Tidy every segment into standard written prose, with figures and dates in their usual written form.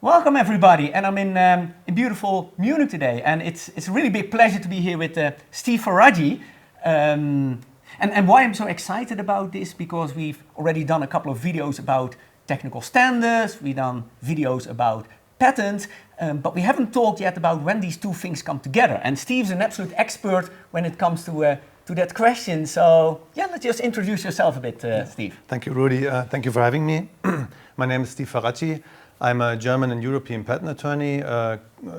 Welcome everybody, and I'm in beautiful Munich today, and it's a really big pleasure to be here with Steve Faraji. And why I'm so excited about this, because we've already done a couple of videos about technical standards, we've done videos about patents, but we haven't talked yet about when these two things come together. And Steve's an absolute expert when it comes to that question. So yeah, let's just introduce yourself a bit, Steve. Thank you, Rudy. Thank you for having me. My name is Steve Faraji. I'm a German and European patent attorney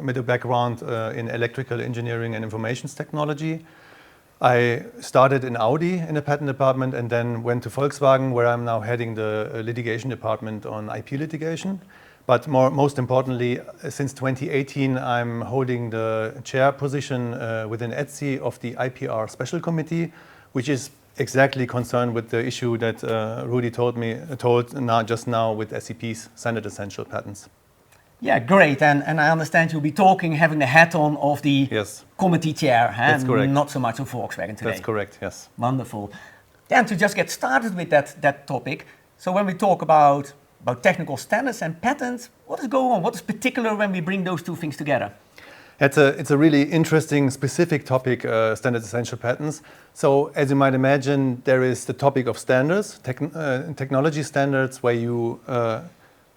with a background in electrical engineering and information technology. I started in Audi in the patent department and then went to Volkswagen, where I'm now heading the litigation department on IP litigation. But most importantly, since 2018, I'm holding the chair position within ETSI of the IPR special committee, which is exactly concerned with the issue that Rudy told just now with SEP's standard essential patents. Yeah, great. And I understand you'll be having the hat on of the committee chair. That's correct. Not so much on Volkswagen today. That's correct, yes. Wonderful. And to just get started with that topic, so when we talk about technical standards and patents, what is going on? What is particular when we bring those two things together? It's a really interesting, specific topic, standard essential patents. So as you might imagine, there is the topic of standards, technology standards, where you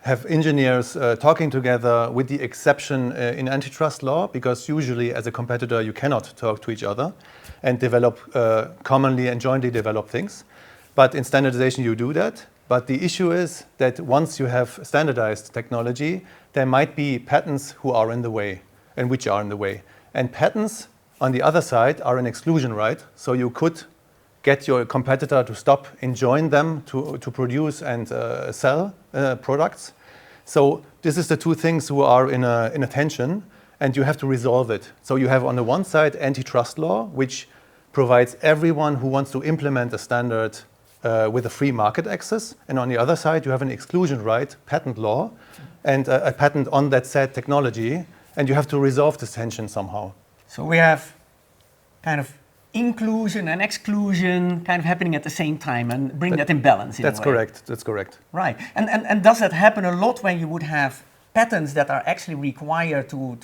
have engineers talking together, with the exception in antitrust law, because usually as a competitor you cannot talk to each other and develop commonly and jointly develop things. But in standardization you do that. But the issue is that once you have standardized technology, there might be patents who are in the way, and which are in the way. And patents, on the other side, are an exclusion right. So you could get your competitor to stop enjoying them to produce and sell products. So this is the two things who are in a tension, and you have to resolve it. So you have on the one side antitrust law, which provides everyone who wants to implement a standard with a free market access. And on the other side, you have an exclusion right, patent law, and a patent on that said technology. And you have to resolve this tension somehow. So we have kind of inclusion and exclusion kind of happening at the same time, and bring that in balance. That's correct. That's correct. Right. And does that happen a lot when you would have patents that are actually required to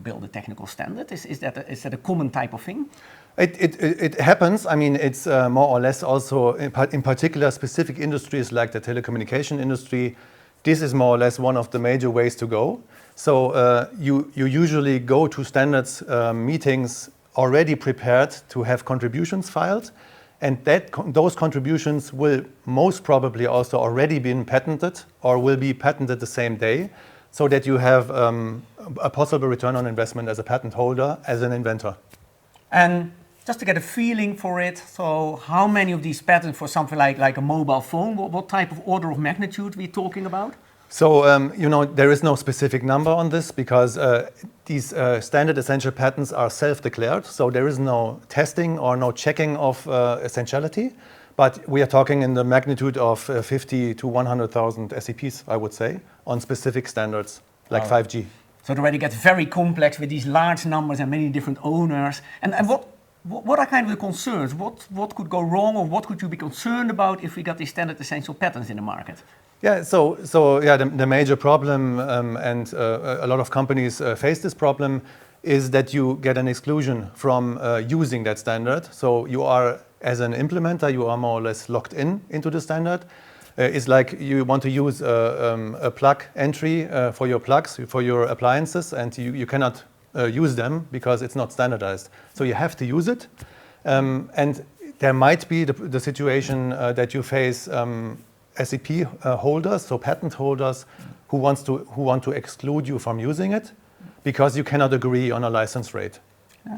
build a technical standard? Is that a common type of thing? It happens. I mean, it's more or less also in particular specific industries like the telecommunication industry. This is more or less one of the major ways to go. So you usually go to standards meetings already prepared to have contributions filed, and those contributions will most probably also already been patented or will be patented the same day, so that you have a possible return on investment as a patent holder, as an inventor. And just to get a feeling for it, so how many of these patents for something like a mobile phone, what type of order of magnitude are we talking about? So, there is no specific number on this, because these standard essential patents are self-declared. So there is no testing or no checking of essentiality. But we are talking in the magnitude of 50 to 100,000 SEPs, I would say, on specific standards like 5G. So it already gets very complex with these large numbers and many different owners. And what are kind of the concerns? What could go wrong, or what could you be concerned about if we got these standard essential patents in the market? Yeah, the major problem, and a lot of companies face this problem, is that you get an exclusion from using that standard. So you are, as an implementer, you are more or less locked into the standard. It's like you want to use a plug entry for your plugs, for your appliances, and you cannot use them because it's not standardized. So you have to use it. And there might be the situation that you face SEP holders, so patent holders, who want to exclude you from using it because you cannot agree on a license rate.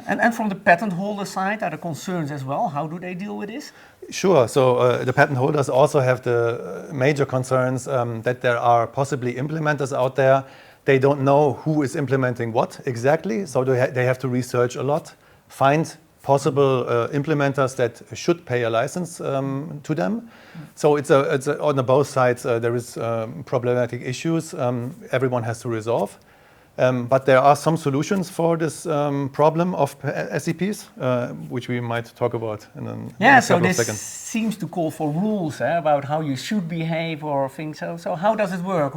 And from the patent holder side, are there concerns as well? How do they deal with this? Sure. So the patent holders also have the major concerns that there are possibly implementers out there. They don't know who is implementing what exactly, so they have to research a lot, find possible implementers that should pay a license to them. So it's on the both sides there is problematic issues everyone has to resolve. But there are some solutions for this problem of SEPs, which we might talk about in a couple of seconds. This seems to call for rules about how you should behave or things. So how does it work?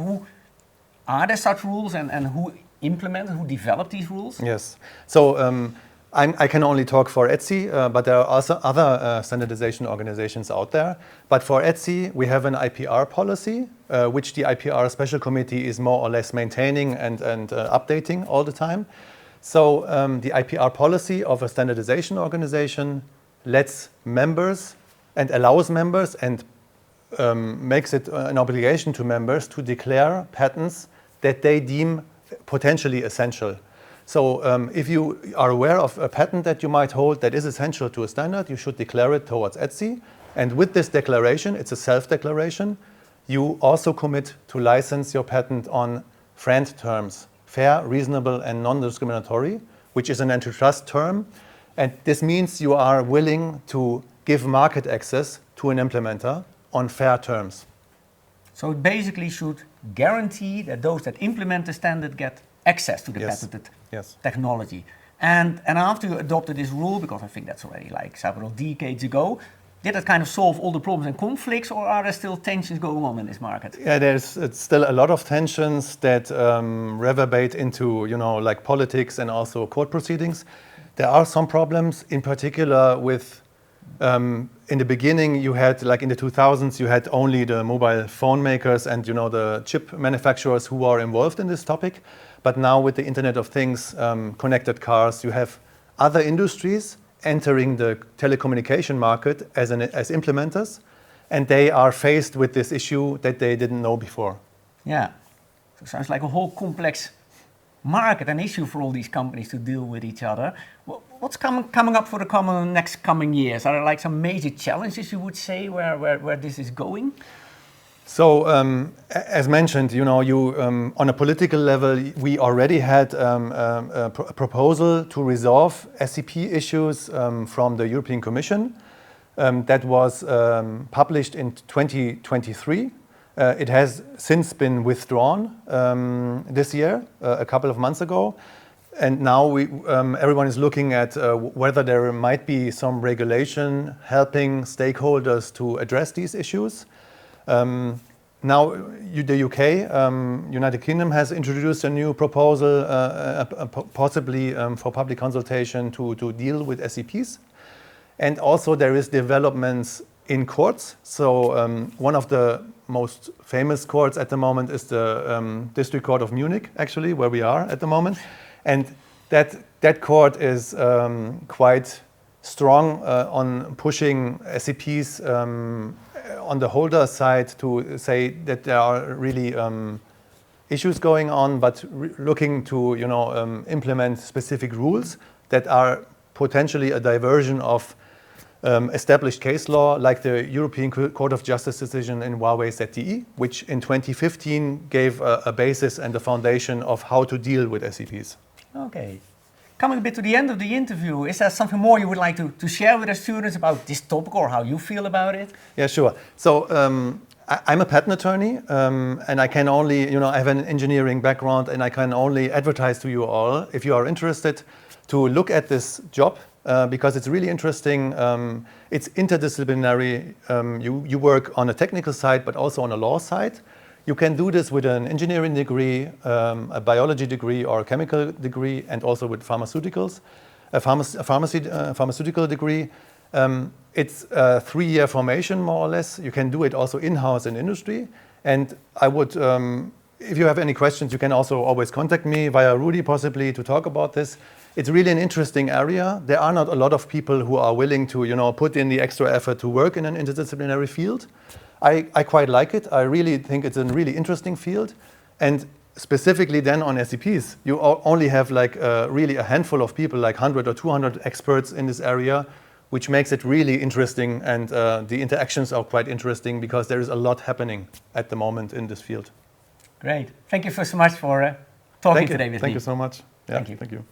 are there such rules, and who who developed these rules? Yes. So I can only talk for ETSI, but there are also other standardization organizations out there. But for ETSI, we have an IPR policy, which the IPR Special Committee is more or less maintaining and updating all the time. So the IPR policy of a standardization organization lets members and allows members and makes it an obligation to members to declare patents that they deem potentially essential. So if you are aware of a patent that you might hold that is essential to a standard, you should declare it towards ETSI. And with this declaration, it's a self-declaration, you also commit to license your patent on FRAND terms, fair, reasonable, and non-discriminatory, which is an antitrust term. And this means you are willing to give market access to an implementer on fair terms. So it basically should guarantee that those that implement the standard get access to the patented technology. And after you adopted this rule, because I think that's already like several decades ago, did that kind of solve all the problems and conflicts, or are there still tensions going on in this market? Yeah, there's still a lot of tensions that reverberate into, like politics and also court proceedings. There are some problems, in particular with, in the beginning you had, like in the 2000s, you had only the mobile phone makers and, the chip manufacturers who are involved in this topic. But now with the Internet of Things, connected cars, you have other industries entering the telecommunication market as implementers, and they are faced with this issue that they didn't know before. Yeah, so it sounds like a whole complex market, an issue for all these companies to deal with each other. What's coming up for the next coming years? Are there like some major challenges, you would say, where this is going? So, as mentioned, on a political level, we already had a proposal to resolve SEP issues from the European Commission that was published in 2023. It has since been withdrawn this year, a couple of months ago. And now everyone is looking at whether there might be some regulation helping stakeholders to address these issues. Now, the UK, United Kingdom, has introduced a new proposal, possibly for public consultation to deal with SEPs. And also there is developments in courts. So one of the most famous courts at the moment is the District Court of Munich, actually, where we are at the moment. And that court is quite strong on pushing SEPs on the holder side to say that there are really issues going on, but looking to implement specific rules that are potentially a diversion of established case law, like the European Court of Justice decision in Huawei ZTE, which in 2015 gave a basis and a foundation of how to deal with SEPs. Okay. Coming a bit to the end of the interview, is there something more you would like to share with our students about this topic or how you feel about it? Yeah, sure. So I'm a patent attorney and I can only, I have an engineering background and I can only advertise to you all, if you are interested, to look at this job because it's really interesting. It's interdisciplinary. You work on a technical side, but also on a law side. You can do this with an engineering degree, a biology degree, or a chemical degree, and also with pharmaceuticals, a pharmaceutical degree. It's a 3-year formation, more or less. You can do it also in-house in industry. And I would, if you have any questions, you can also always contact me via Rudy, possibly, to talk about this. It's really an interesting area. There are not a lot of people who are willing to, put in the extra effort to work in an interdisciplinary field. I quite like it. I really think it's a really interesting field. And specifically then on SEPs, you only have like really a handful of people, like 100 or 200 experts in this area, which makes it really interesting. And the interactions are quite interesting because there is a lot happening at the moment in this field. Great. Thank you so much for talking today with me. Thank you so much. Yeah, Thank you. Thank you.